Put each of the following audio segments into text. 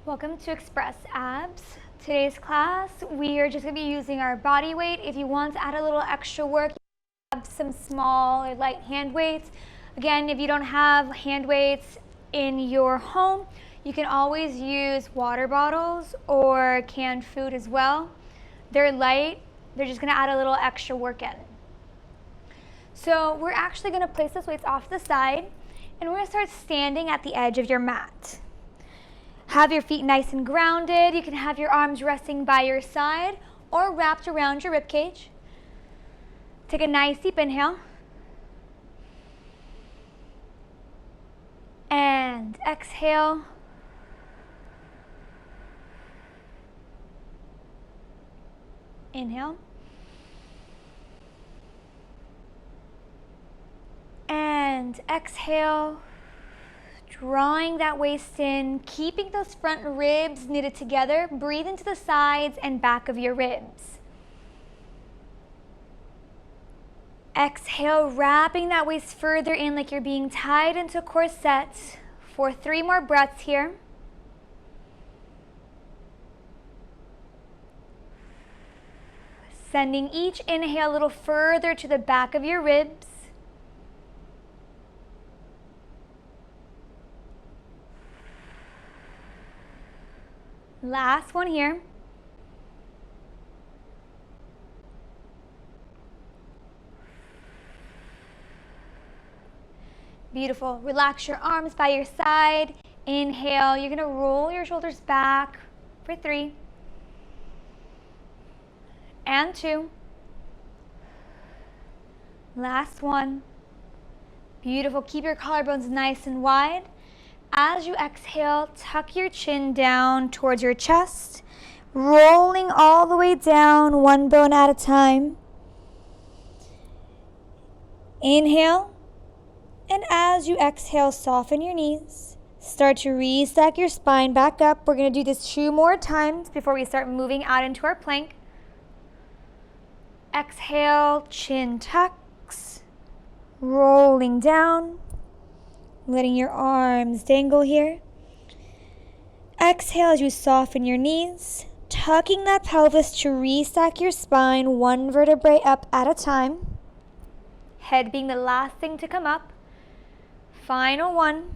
Welcome to Express Abs. Today's class, we are just going to be using our body weight. If you want to add a little extra work, you have some small or light hand weights. Again, if you don't have hand weights in your home, you can always use water bottles or canned food as well. They're light. They're just going to add a little extra work in. So we're actually going to place those weights off to the side, and we're going to start standing at the edge of your mat. Have your feet nice and grounded. You can have your arms resting by your side or wrapped around your rib cage. Take a nice deep inhale. And exhale. Inhale. And exhale. Drawing that waist in, keeping those front ribs knitted together. Breathe into the sides and back of your ribs. Exhale, wrapping that waist further in like you're being tied into a corset for 3 more breaths here. Sending each inhale a little further to the back of your ribs. Last one here. Beautiful. Relax your arms by your side. Inhale. You're going to roll your shoulders back for 3 and 2. Last one. Beautiful. Keep your collarbones nice and wide. As you exhale, tuck your chin down towards your chest, rolling all the way down, one bone at a time. Inhale, and as you exhale, soften your knees. Start to re-stack your spine back up. We're going to do this 2 more times before we start moving out into our plank. Exhale, chin tucks, rolling down. Letting your arms dangle here. Exhale as you soften your knees, tucking that pelvis to restack your spine 1 vertebrae up at a time. Head being the last thing to come up. Final one.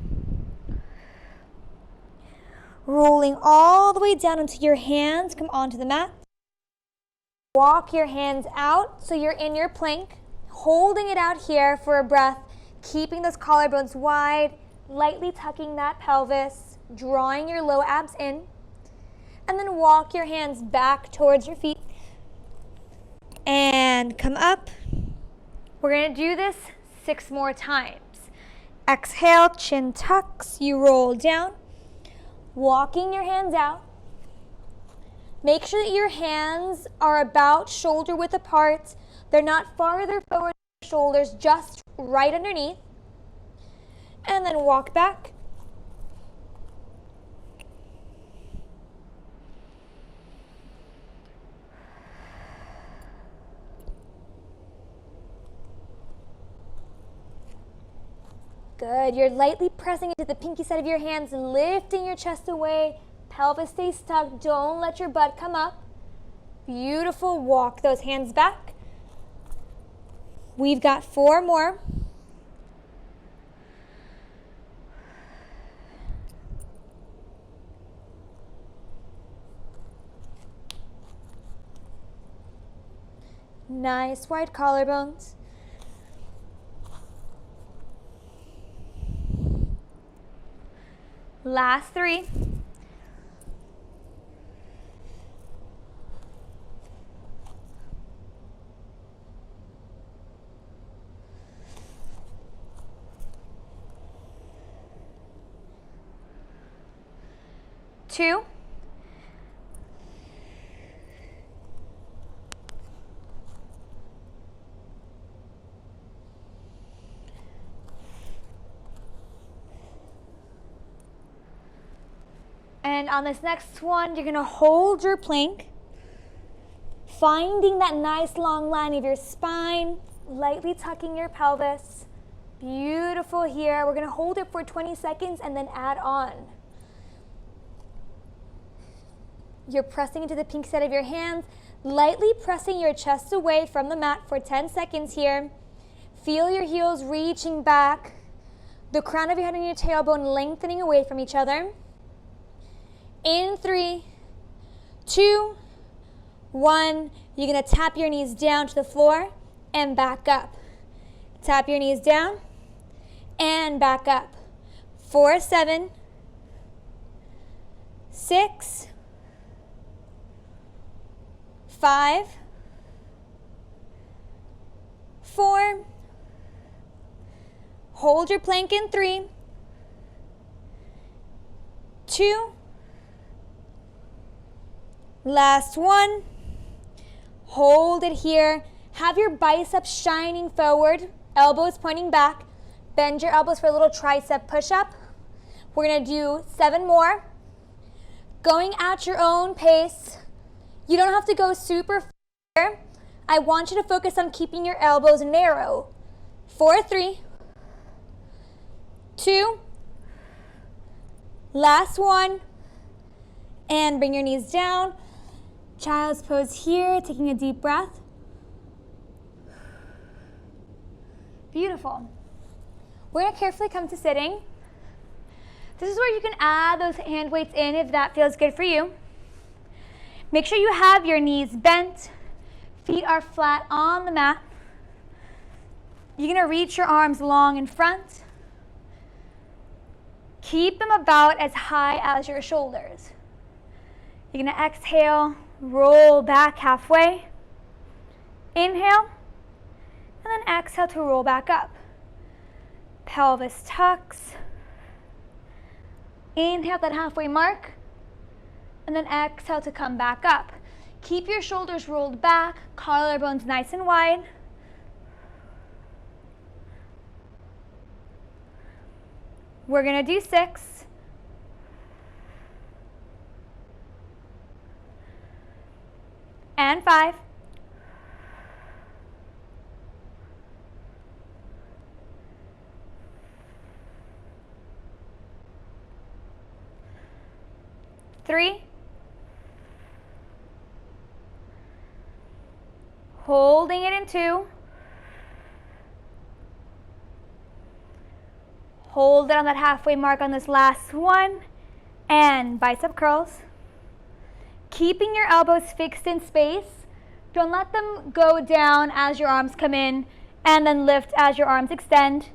Rolling all the way down until your hands come onto the mat. Walk your hands out so you're in your plank, holding it out here for a breath. Keeping those collarbones wide, lightly tucking that pelvis, drawing your low abs in, and then walk your hands back towards your feet and come up. We're going to do this 6 more times. Exhale, chin tucks, you roll down, walking your hands out. Make sure that your hands are about shoulder width apart. They're not farther forward than your shoulders, just right underneath, and then walk back. Good. You're lightly pressing into the pinky side of your hands, lifting your chest away. Pelvis stays tucked. Don't let your butt come up. Beautiful. Walk those hands back. We've got 4 more. Nice wide collarbones. Last 3. Two. And on this next one, you're going to hold your plank, finding that nice long line of your spine, lightly tucking your pelvis. Beautiful here. We're going to hold it for 20 seconds and then add on. You're pressing into the pink side of your hands, lightly pressing your chest away from the mat for 10 seconds here. Feel your heels reaching back, the crown of your head and your tailbone lengthening away from each other. In 3, 2, 1, you're going to tap your knees down to the floor and back up. Tap your knees down and back up. 4, 7, 6, 5, 4, hold your plank in 3, 2, last 1, hold it here. Have your biceps shining forward, elbows pointing back. Bend your elbows for a little tricep push-up. We're going to do 7 more. Going at your own pace. You don't have to go super far. I want you to focus on keeping your elbows narrow. 4, 3, 2, last 1, and bring your knees down. Child's pose here, taking a deep breath. Beautiful. We're going to carefully come to sitting. This is where you can add those hand weights in if that feels good for you. Make sure you have your knees bent, feet are flat on the mat. You're going to reach your arms long in front. Keep them about as high as your shoulders. You're going to exhale, roll back halfway. Inhale, and then exhale to roll back up. Pelvis tucks. Inhale that halfway mark, and then exhale to come back up. Keep your shoulders rolled back, collarbones nice and wide. We're going to do 6. And 5. 3. Holding it in 2. Hold it on that halfway mark on this last one. And bicep curls. Keeping your elbows fixed in space. Don't let them go down as your arms come in and then lift as your arms extend.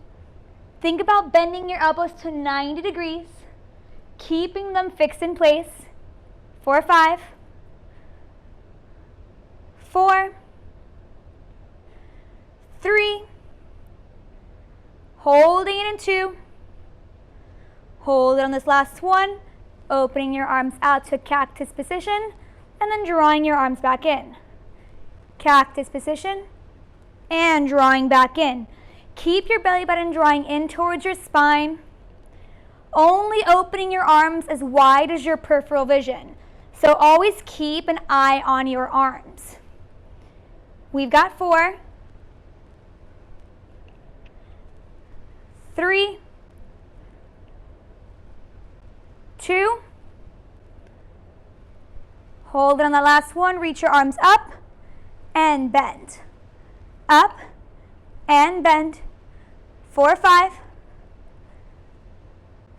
Think about bending your elbows to 90 degrees. Keeping them fixed in place. 4, 5, 4, 3, holding it in 2, hold it on this last one, opening your arms out to cactus position, and then drawing your arms back in. Cactus position, and drawing back in. Keep your belly button drawing in towards your spine, only opening your arms as wide as your peripheral vision. So always keep an eye on your arms. We've got 4, 3, 2, hold it on the last one, reach your arms up and bend. Up and bend. 4, 5,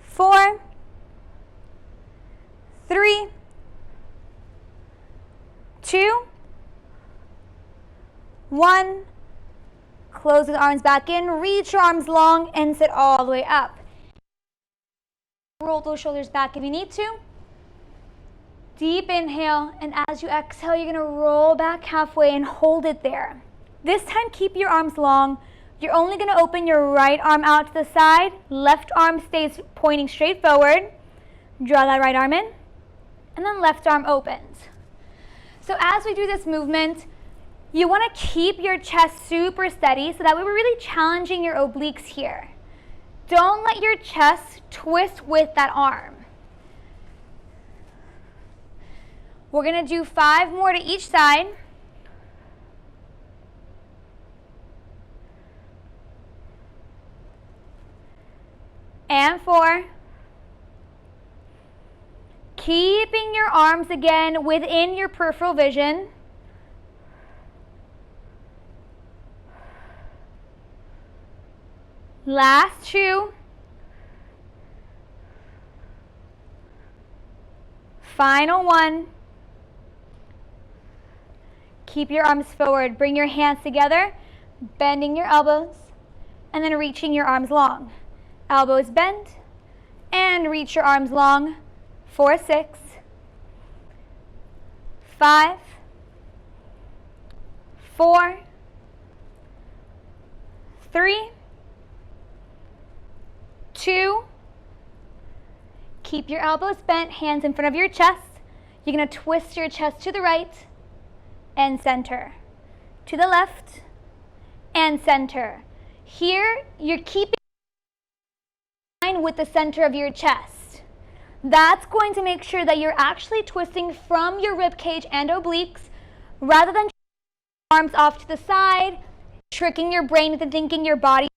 4, 3, 2, 1. Close the arms back in, reach your arms long and sit all the way up. Roll those shoulders back if you need to. Deep inhale, and as you exhale, you're going to roll back halfway and hold it there. This time, keep your arms long. You're only going to open your right arm out to the side. Left arm stays pointing straight forward. Draw that right arm in, and then left arm opens. So as we do this movement, you want to keep your chest super steady so that way we're really challenging your obliques here. Don't let your chest twist with that arm. We're going to do 5 more to each side. And 4. Keeping your arms again within your peripheral vision. Last 2. Final 1. Keep your arms forward. Bring your hands together, bending your elbows, and then reaching your arms long. Elbows bend, and reach your arms long. 4, 6, 5, 4, 3, 2. Keep your elbows bent, hands in front of your chest. You're going to twist your chest to the right and center. To the left and center. Here, you're keeping in line with the center of your chest. That's going to make sure that you're actually twisting from your rib cage and obliques rather than arms off to the side, tricking your brain into thinking your body.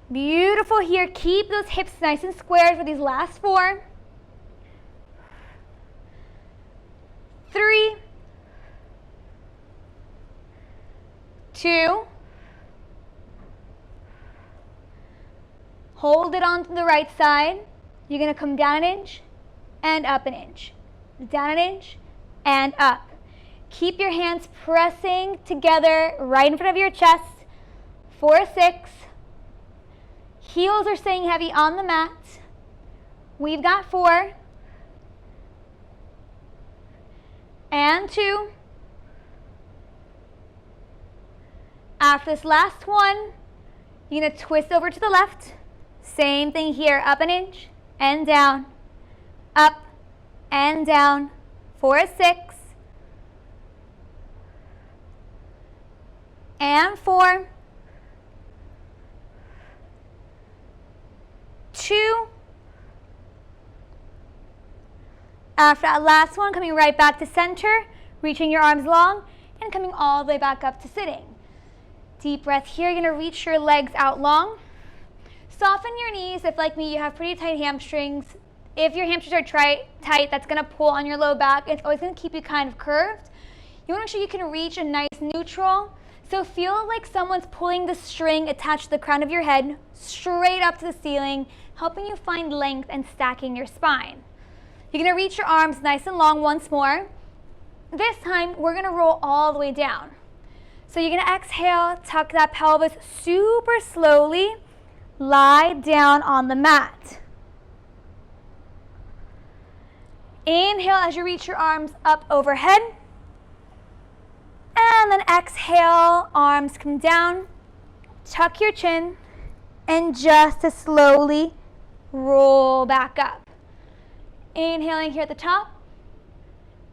Beautiful here. Keep those hips nice and squared for these last 4. 3, 2. Hold it onto the right side. You're going to come down an inch and up an inch. Down an inch and up. Keep your hands pressing together right in front of your chest. 4, 6. Heels are staying heavy on the mat. We've got 4. And 2. After this last 1, you're going to twist over to the left. Same thing here, up an inch and down, up and down. 4, 6, and 4, 2. After that last one, coming right back to center, reaching your arms long, and coming all the way back up to sitting. Deep breath here. You're going to reach your legs out long. Soften your knees. If, like me, you have pretty tight hamstrings. If your hamstrings are tight, that's going to pull on your low back. It's always going to keep you kind of curved. You want to make sure you can reach a nice neutral. So feel like someone's pulling the string attached to the crown of your head straight up to the ceiling, helping you find length and stacking your spine. You're going to reach your arms nice and long once more. This time, we're going to roll all the way down. So you're going to exhale, tuck that pelvis super slowly, lie down on the mat. Inhale as you reach your arms up overhead. And then exhale, arms come down, tuck your chin, and just to slowly roll back up. Inhaling here at the top.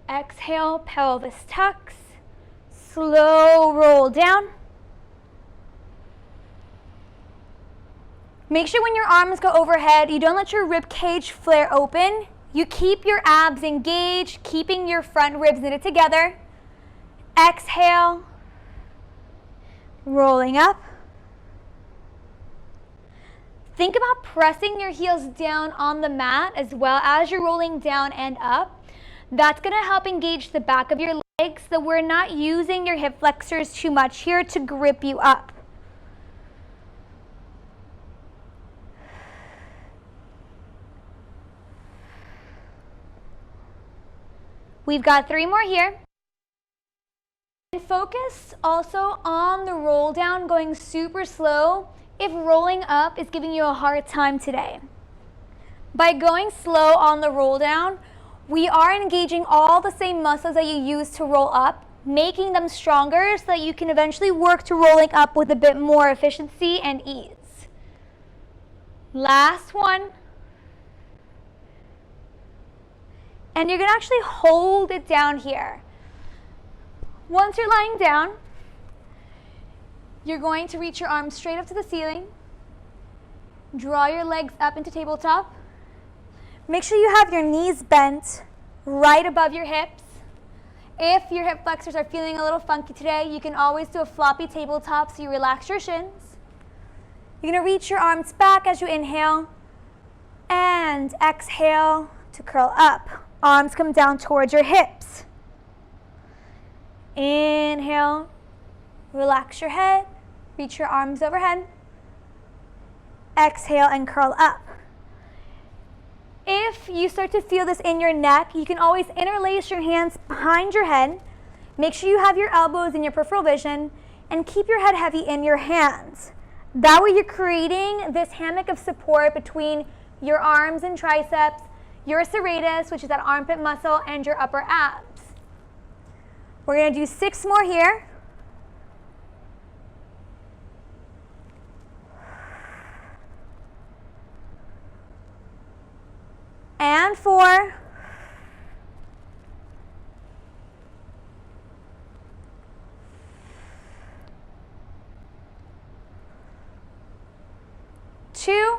Exhale, pelvis tucks. Slow roll down. Make sure when your arms go overhead, you don't let your rib cage flare open. You keep your abs engaged, keeping your front ribs knitted together. Exhale, rolling up. Think about pressing your heels down on the mat as well as you're rolling down and up. That's going to help engage the back of your legs so we're not using your hip flexors too much here to grip you up. We've got 3 more here. And focus also on the roll down, going super slow if rolling up is giving you a hard time today. By going slow on the roll down, we are engaging all the same muscles that you use to roll up, making them stronger so that you can eventually work to rolling up with a bit more efficiency and ease. Last one. And you're going to actually hold it down here. Once you're lying down, you're going to reach your arms straight up to the ceiling. Draw your legs up into tabletop. Make sure you have your knees bent right above your hips. If your hip flexors are feeling a little funky today, you can always do a floppy tabletop so you relax your shins. You're going to reach your arms back as you inhale. And exhale to curl up. Arms come down towards your hips. Inhale, relax your head, reach your arms overhead. Exhale and curl up. If you start to feel this in your neck, you can always interlace your hands behind your head. Make sure you have your elbows in your peripheral vision and keep your head heavy in your hands. That way you're creating this hammock of support between your arms and triceps, your serratus, which is that armpit muscle, and your upper abs. We're going to do 6 more here. And 4. 2.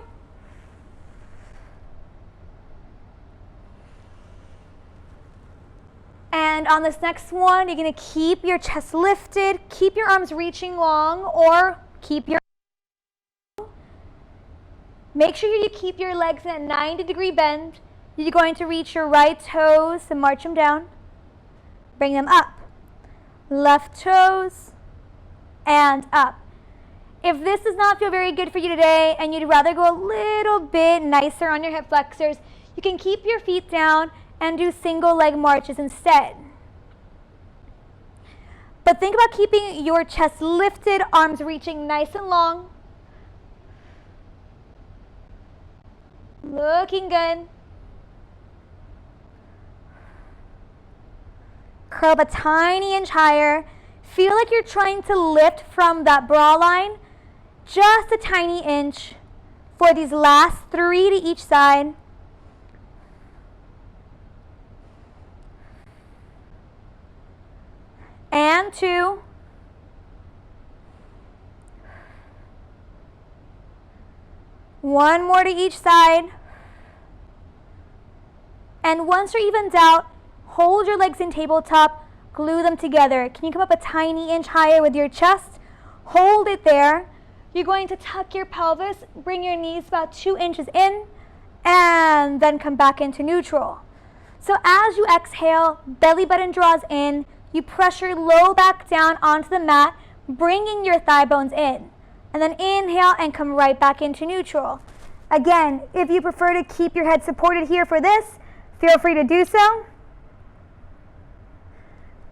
And on this next one, you're going to keep your chest lifted, keep your arms reaching long, or keep your... Make sure you keep your legs in a 90-degree bend. You're going to reach your right toes and march them down. Bring them up. Left toes and up. If this does not feel very good for you today and you'd rather go a little bit nicer on your hip flexors, you can keep your feet down and do single leg marches instead. But think about keeping your chest lifted, arms reaching nice and long. Looking good. Curl up a tiny inch higher. Feel like you're trying to lift from that bra line just a tiny inch for these last 3 to each side. And 2. One more to each side. And once you're evened out, hold your legs in tabletop, glue them together. Can you come up a tiny inch higher with your chest? Hold it there. You're going to tuck your pelvis, bring your knees about 2 inches in, and then come back into neutral. So as you exhale, belly button draws in, you press your low back down onto the mat, bringing your thigh bones in. And then inhale and come right back into neutral. Again, if you prefer to keep your head supported here for this, feel free to do so.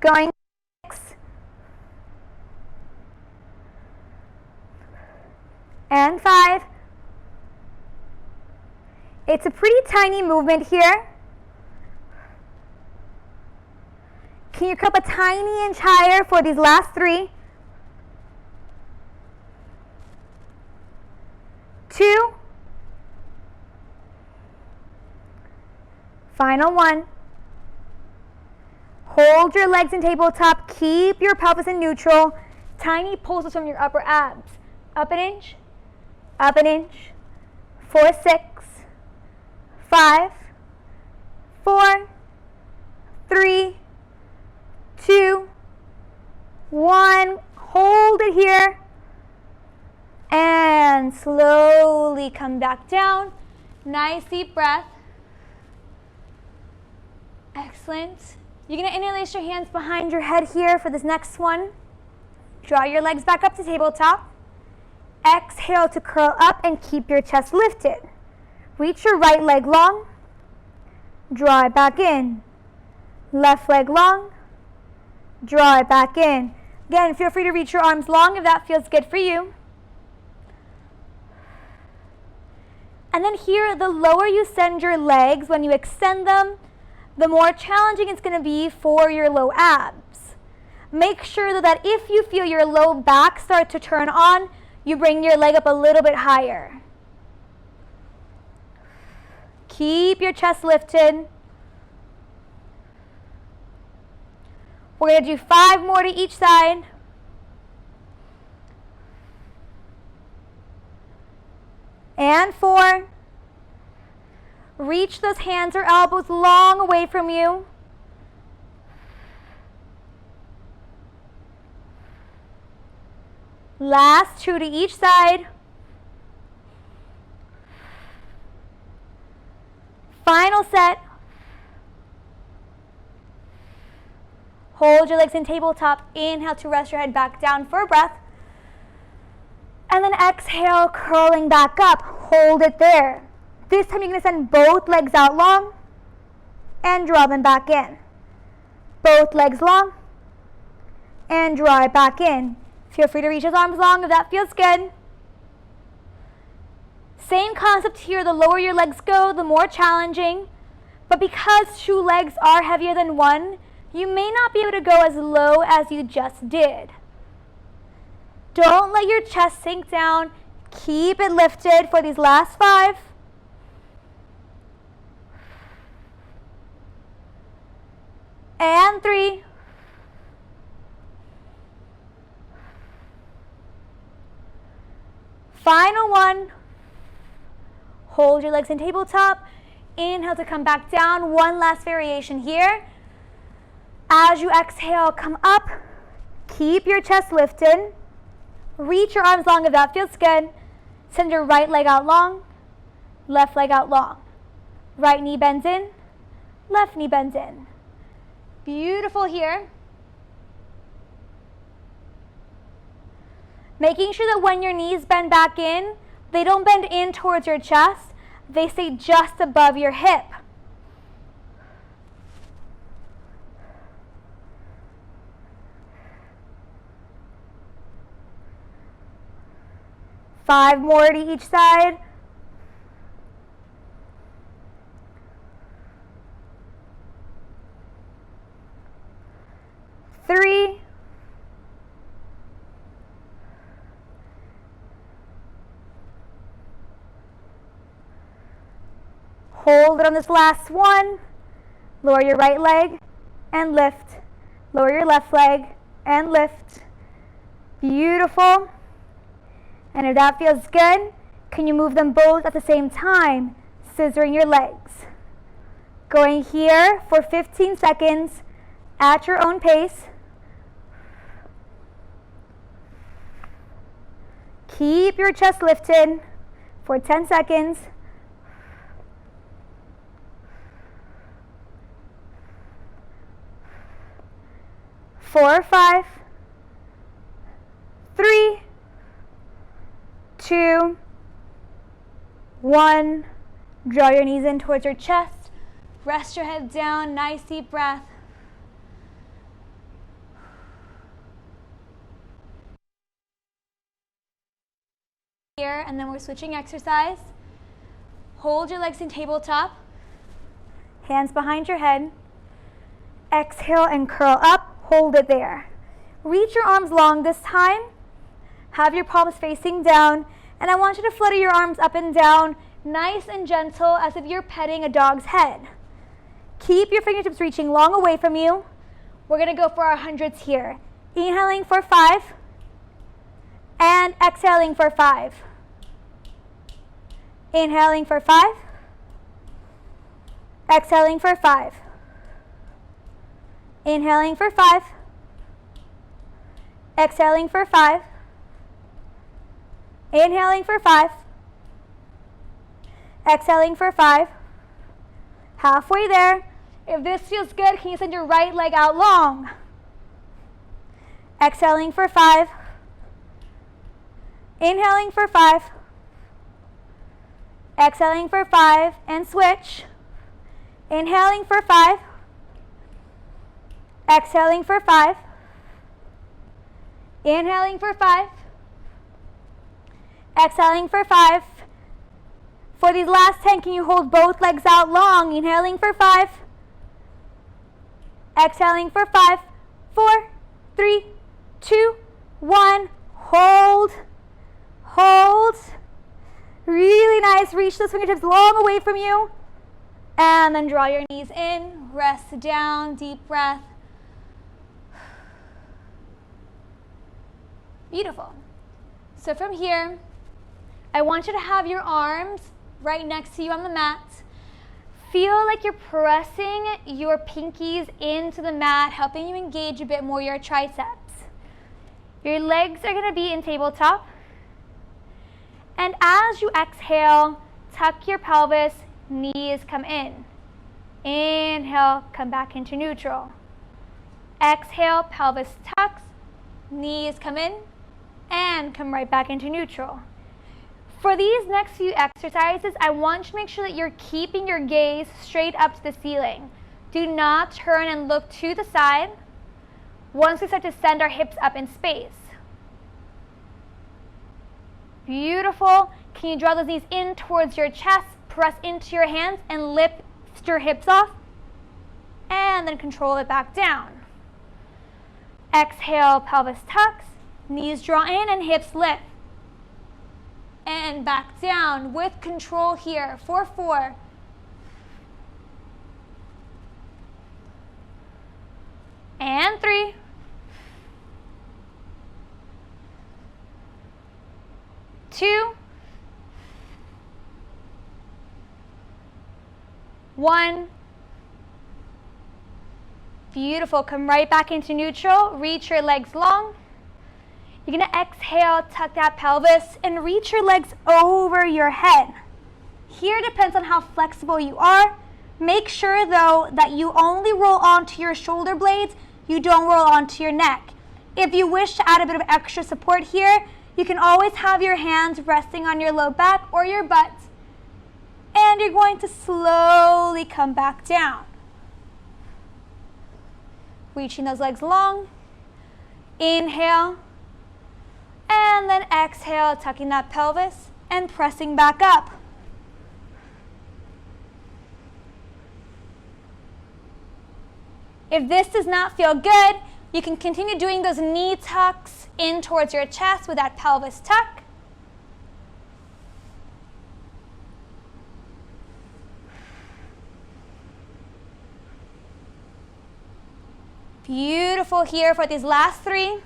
Going 6. And 5. It's a pretty tiny movement here. Can you come up a tiny inch higher for these last 3? 2. Final 1. Hold your legs in tabletop. Keep your pelvis in neutral. Tiny pulses from your upper abs. Up an inch. Up an inch. 4, 6. 5. 4. 3. 2. 1. Hold it here. And slowly come back down. Nice deep breath. Excellent. You're going to interlace your hands behind your head here for this next one. Draw your legs back up to tabletop. Exhale to curl up and keep your chest lifted. Reach your right leg long. Draw it back in. Left leg long. Draw it back in. Again, feel free to reach your arms long if that feels good for you. And then here, the lower you send your legs when you extend them, the more challenging it's going to be for your low abs. Make sure that if you feel your low back start to turn on, you bring your leg up a little bit higher. Keep your chest lifted. We're going to do 5 more to each side. And 4. Reach those hands or elbows long away from you. Last 2 to each side. Final set. Hold your legs in tabletop. Inhale to rest your head back down for a breath. And then exhale, curling back up. Hold it there. This time you're going to send both legs out long and draw them back in. Both legs long and draw it back in. Feel free to reach those arms long if that feels good. Same concept here. The lower your legs go, the more challenging. But because 2 legs are heavier than 1, you may not be able to go as low as you just did. Don't let your chest sink down. Keep it lifted for these last 5. And 3. Final 1. Hold your legs in tabletop. Inhale to come back down. One last variation here. As you exhale, come up. Keep your chest lifted. Reach your arms long if that feels good. Send your right leg out long, left leg out long. Right knee bends in, left knee bends in. Beautiful here. Making sure that when your knees bend back in, they don't bend in towards your chest. They stay just above your hip. Five more to each side. Three. Hold it on this last one. Lower your right leg and lift. Lower your left leg and lift. Beautiful. And if that feels good, can you move them both at the same time, scissoring your legs? Going here for 15 seconds at your own pace. Keep your chest lifted for 10 seconds. 4, 5, 3, 2, 1. Draw your knees in towards your chest. Rest your head down. Nice deep breath. Here, and then we're switching exercise. Hold your legs in tabletop. Hands behind your head. Exhale and curl up. Hold it there. Reach your arms long this time. Have your palms facing down. And I want you to flutter your arms up and down, nice and gentle, as if you're petting a dog's head. Keep your fingertips reaching long away from you. We're going to go for our hundreds here. Inhaling for 5. And exhaling for 5. Inhaling for 5. Exhaling for 5. Inhaling for 5. Exhaling for 5. Inhaling for 5. Exhaling for 5. Halfway there. If this feels good, can you send your right leg out long? Exhaling for 5. Inhaling for 5. Exhaling for 5 and switch. Inhaling for 5. Exhaling for 5. Inhaling for 5. Exhaling for 5. For these last 10, can you hold both legs out long? Inhaling for 5. Exhaling for 5. 4, 3, 2, 1. Hold. Hold. Really nice. Reach those fingertips long away from you. And then draw your knees in. Rest down. Deep breath. Beautiful. So from here, I want you to have your arms right next to you on the mat. Feel like you're pressing your pinkies into the mat, helping you engage a bit more your triceps. Your legs are going to be in tabletop. And as you exhale, tuck your pelvis, knees come in. Inhale, come back into neutral. Exhale, pelvis tucks, knees come in, and come right back into neutral. For these next few exercises, I want you to make sure that you're keeping your gaze straight up to the ceiling. Do not turn and look to the side once we start to send our hips up in space. Beautiful. Can you draw those knees in towards your chest, press into your hands, and lift your hips off? And then control it back down. Exhale, pelvis tucks, knees draw in, and hips lift. And back down with control here for 4. And 3. 2. 1. Beautiful. Come right back into neutral. Reach your legs long. You're going to exhale, tuck that pelvis, and reach your legs over your head. Here depends on how flexible you are. Make sure, though, that you only roll onto your shoulder blades. You don't roll onto your neck. If you wish to add a bit of extra support here, you can always have your hands resting on your low back or your butt. And you're going to slowly come back down. Reaching those legs long. Inhale. And then exhale, tucking that pelvis and pressing back up. If this does not feel good, you can continue doing those knee tucks in towards your chest with that pelvis tuck. Beautiful here for these last 3.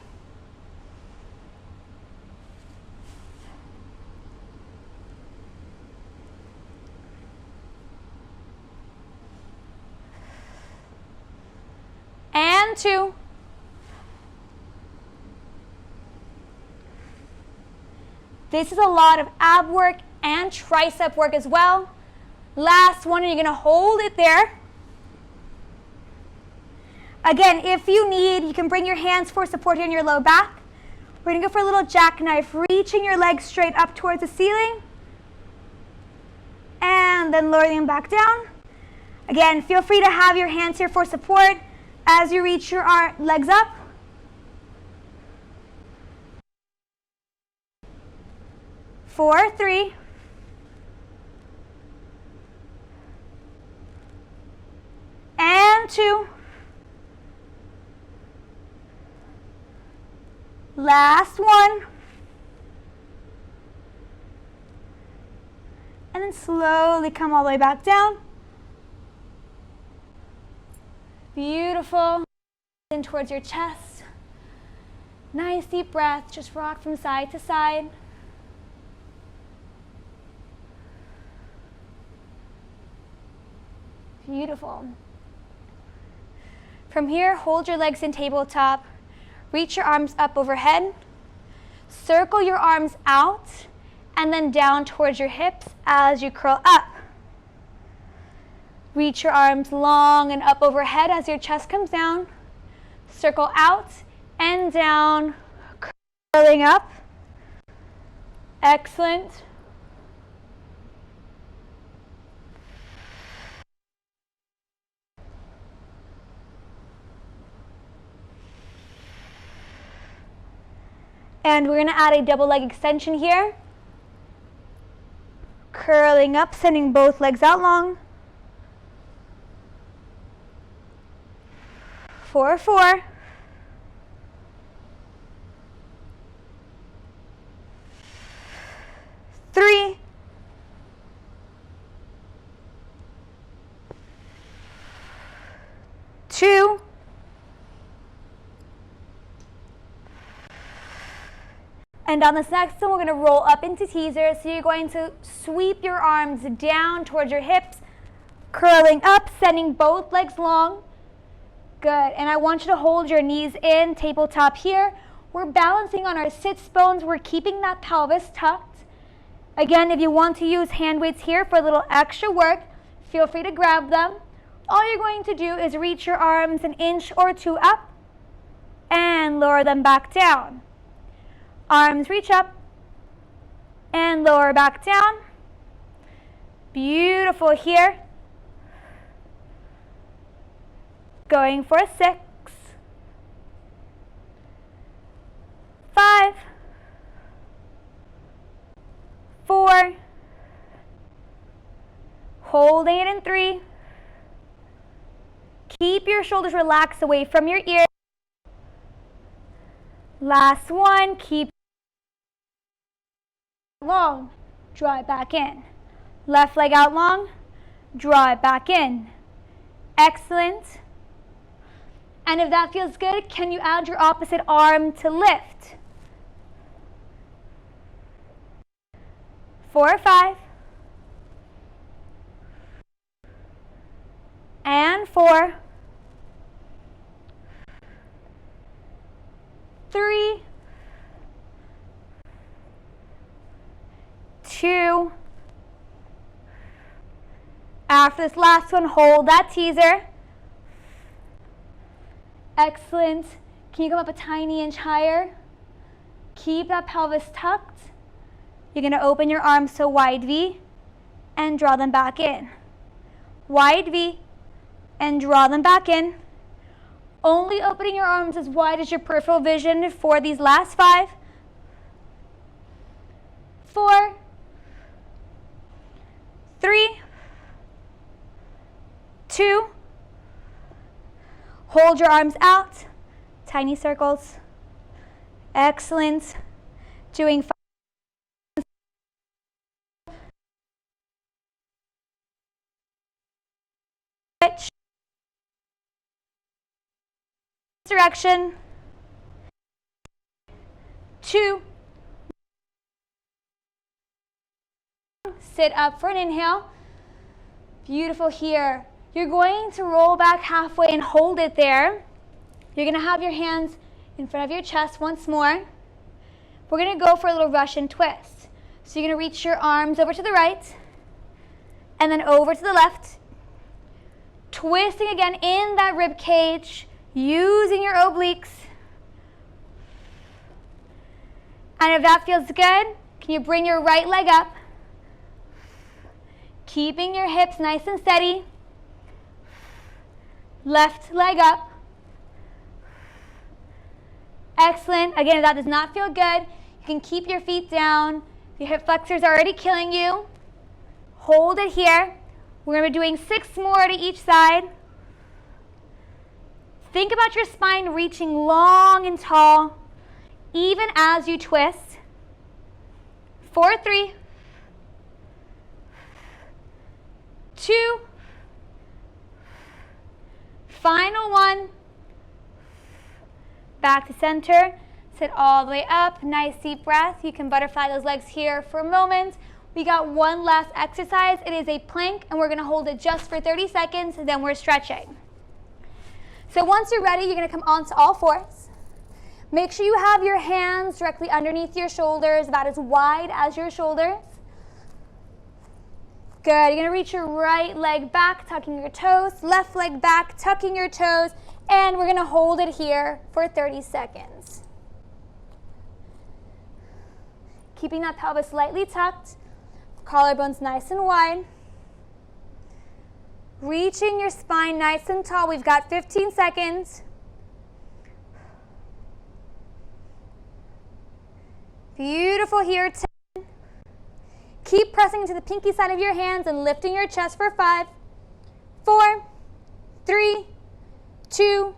And 2. This is a lot of ab work and tricep work as well. Last one, and you're going to hold it there. Again, if you need, you can bring your hands for support here in your low back. We're going to go for a little jackknife, reaching your legs straight up towards the ceiling. And then lowering them back down. Again, feel free to have your hands here for support as you reach your legs up. Four, 3. And 2. Last one. And then slowly come all the way back down. Beautiful. In towards your chest. Nice deep breath. Just rock from side to side. Beautiful. From here, hold your legs in tabletop. Reach your arms up overhead. Circle your arms out and then down towards your hips as you curl up. Reach your arms long and up overhead as your chest comes down. Circle out and down, curling up. Excellent. And we're going to add a double leg extension here. Curling up, sending both legs out long. 4, 4. 3. 2. And on this next one, we're going to roll up into teaser. So you're going to sweep your arms down towards your hips, curling up, sending both legs long. Good. And I want you to hold your knees in, tabletop here. We're balancing on our sits bones. We're keeping that pelvis tucked. Again, if you want to use hand weights here for a little extra work, feel free to grab them. All you're going to do is reach your arms an inch or two up and lower them back down. Arms reach up and lower back down. Beautiful here. Going for a 6, 5, 4, holding it in 3. Keep your shoulders relaxed away from your ears. Last one, keep long, draw it back in. Left leg out long, draw it back in. Excellent. And if that feels good, can you add your opposite arm to lift? 4 or 5. And 4. 3. 2. After this last one, hold that teaser. Excellent. Can you come up a tiny inch higher? Keep that pelvis tucked. You're going to open your arms to wide V and draw them back in. Wide V and draw them back in. Only opening your arms as wide as your peripheral vision for these last 5. 4. 3. 2. Hold your arms out. Tiny circles. Excellent. Doing 5. Switch. Direction. 2. Sit up for an inhale. Beautiful here. You're going to roll back halfway and hold it there. You're going to have your hands in front of your chest once more. We're going to go for a little Russian twist. So you're going to reach your arms over to the right and then over to the left. Twisting again in that rib cage, using your obliques. And if that feels good, can you bring your right leg up? Keeping your hips nice and steady. Left leg up. Excellent. Again, if that does not feel good, you can keep your feet down. Your hip flexors are already killing you. Hold it here. We're going to be doing 6 more to each side. Think about your spine reaching long and tall, even as you twist. 4, 3, 2, final 1. Back to center. Sit all the way up. Nice deep breath. You can butterfly those legs here for a moment. We got one last exercise. It is a plank, and we're going to hold it just for 30 seconds, and then we're stretching. So once you're ready, you're going to come onto all fours. Make sure you have your hands directly underneath your shoulders, about as wide as your shoulders. Good. You're going to reach your right leg back, tucking your toes, left leg back, tucking your toes, and we're going to hold it here for 30 seconds. Keeping that pelvis slightly tucked, collarbones nice and wide. Reaching your spine nice and tall. We've got 15 seconds. Beautiful here. 10. Keep pressing into the pinky side of your hands and lifting your chest for 5, 4, 3, 2,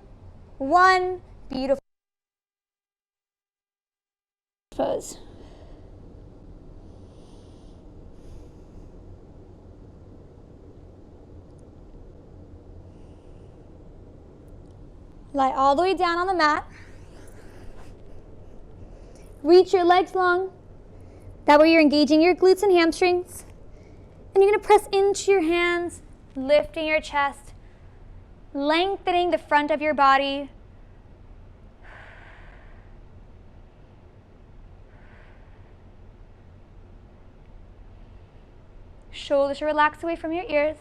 1. Beautiful. Pose. Lie all the way down on the mat. Reach your legs long. That way you're engaging your glutes and hamstrings. And you're going to press into your hands, lifting your chest, lengthening the front of your body. Shoulders should relax away from your ears.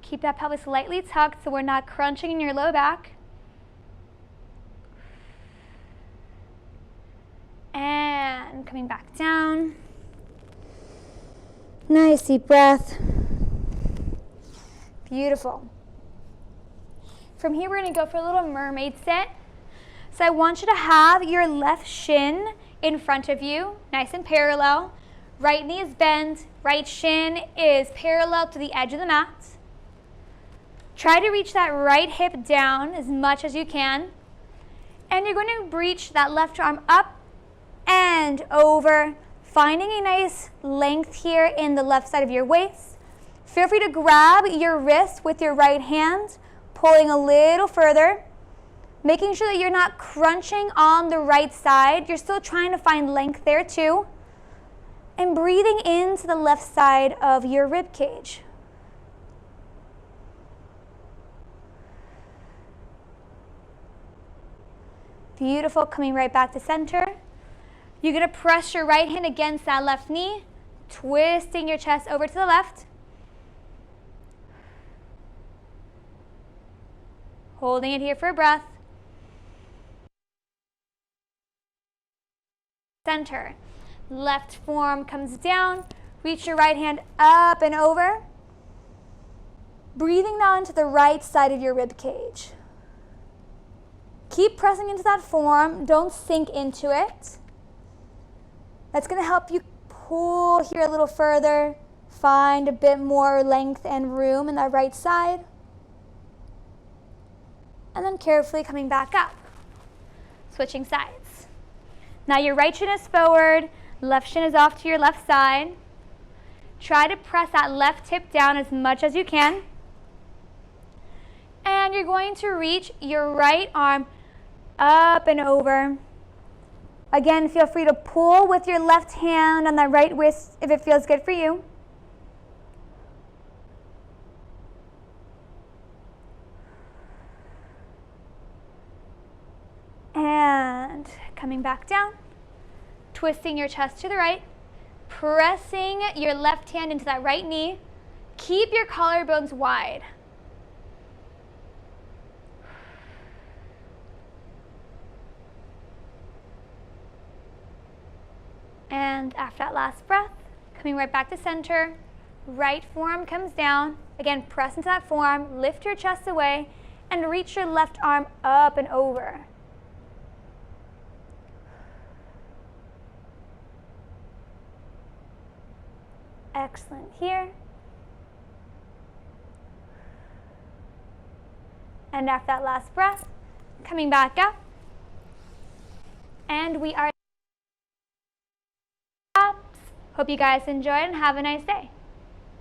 Keep that pelvis lightly tucked so we're not crunching in your low back. And coming back down. Nice deep breath. Beautiful. From here, we're going to go for a little mermaid sit. So I want you to have your left shin in front of you, nice and parallel. Right knee is bent, right shin is parallel to the edge of the mat. Try to reach that right hip down as much as you can. And you're going to reach that left arm up and over, finding a nice length here in the left side of your waist. Feel free to grab your wrist with your right hand, pulling a little further, making sure that you're not crunching on the right side. You're still trying to find length there too. And breathing into the left side of your rib cage. Beautiful, coming right back to center. You're going to press your right hand against that left knee, twisting your chest over to the left. Holding it here for a breath. Center. Left forearm comes down. Reach your right hand up and over. Breathing now into the right side of your rib cage. Keep pressing into that forearm. Don't sink into it. That's going to help you pull here a little further. Find a bit more length and room in that right side. And then carefully coming back up. Switching sides. Now your right shin is forward. Left shin is off to your left side. Try to press that left hip down as much as you can. And you're going to reach your right arm up and over. Again, feel free to pull with your left hand on that right wrist if it feels good for you. And coming back down. Twisting your chest to the right, pressing your left hand into that right knee. Keep your collarbones wide. And after that last breath, coming right back to center, right forearm comes down. Again, press into that forearm, lift your chest away, and reach your left arm up and over. Excellent here. And after that last breath, coming back up. And we are. Hope you guys enjoyed and have a nice day.